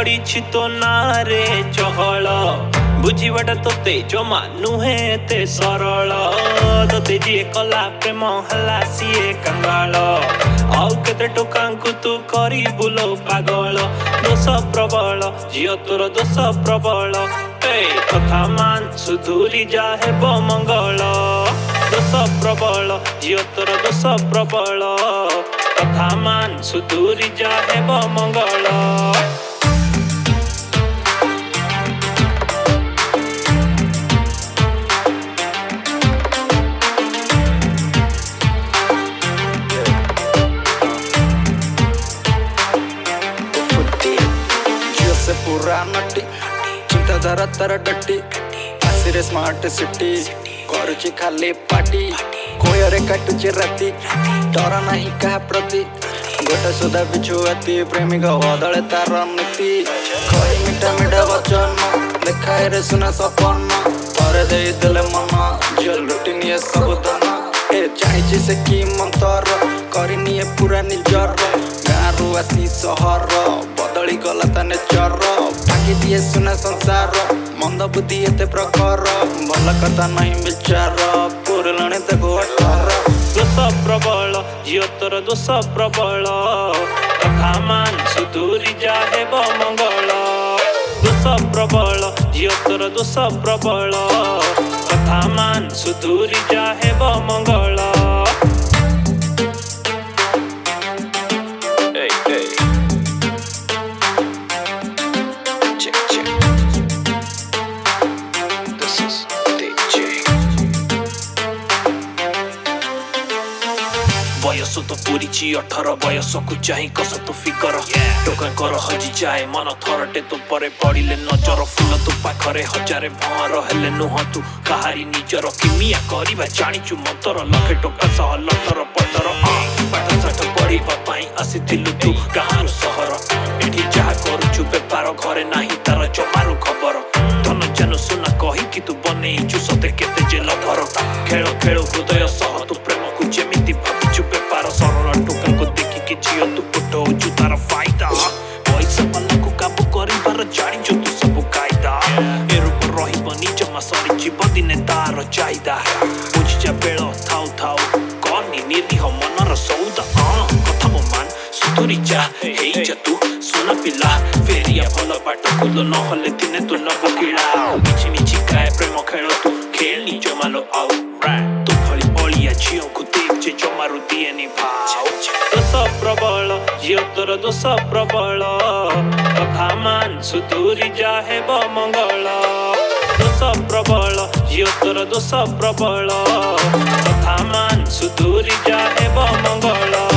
पड़ी तो नारे चहल बुझीबाटा तोते जमा नुहे ते सरल तोते जी कला प्रेम हला सीए कंगाल आउ केते टोकांकु तू करी बुलो पागल दोष प्रबल झियो तोर दोष प्रबल कथा मान सुधुरी जा हेब मंगल दोष प्रबल झियो तोर दोष प्रबल कथा मान सुधुरी जा हेब मंगल पूरा नटी चिंताधारा तारा डटी आसिरे स्मार्ट सिटी करुची खाली पार्टी कोयरे काटुची राती डर नहीं कहा प्रति गोटे सुधा बिछुआती प्रेमिक बदले तार नीति कही मिठा मिठा वचन देखाए रे सुना सपन थरे दे देले मन झिल लुटी निये सब धन ए चाहिए से की मंतर करी निये पूरा निजर गाँव आसी सहर बदली गला ता नेचर बाकी दिए सुना संसार मंद बुद्धि एते प्रखर भल कथा नहीं विचार पुरलणे ताको 18 दोष प्रबल झियो तोर दोष प्रबल कथा मान सुधुरी जा हेब मंगल दोष प्रबल झियो तोर दोष प्रबल कथा मान सुधुरी जा हेब मंगल बयस तो पूरी 18 बयस को चाही कस तो फिकर टोका कर हजी जाए मन थरटे तो परे पड़िले नजर फुल तो पाखरे हजारे भर हेले नुह तू कहारी निजर किमिया करिबा जानिचु मंतर लखे टोका सह लटर पटर पाठ साठ पढ़िबा पाई आसीथिलु तू गाँव सहर एठी जा करूछु बेपार घरे नाही तार जमारू खबर धन जन सुना कही कि तू बनेइछु सते केते जे लभर खेल खेल हृदय सह तू प्रेम को जेमिति भाबिछु बेपार सरल टोका को देखि कि झियो तू पटौछु तार फायदा पैसा वाला को काबू करिबार जानिछु तू सब कायदा ए रूप रहिबनी जमा सरी जीव दिने तार चाहिदा बुझि जा बेल थाउ थाउ कनी निरीह मनर सौदा कथा मो मान सुधुरी जा हेइ जा तू सुना पिला फेरिया भल बाट कुल नहले दिने तू नब किला मिछि मिछि काय प्रेम खेल तू खेल निज मालो आउ तू भली बलिया झियो को देख जे जमारू दिए नि भाव दोष प्रबल झियो तोर दोष प्रबल कथा मान सुधुरी जा हेब मंगल दोष प्रबल झियो तोर दोष प्रबल कथा मान सुधुरी जा हेब मंगल।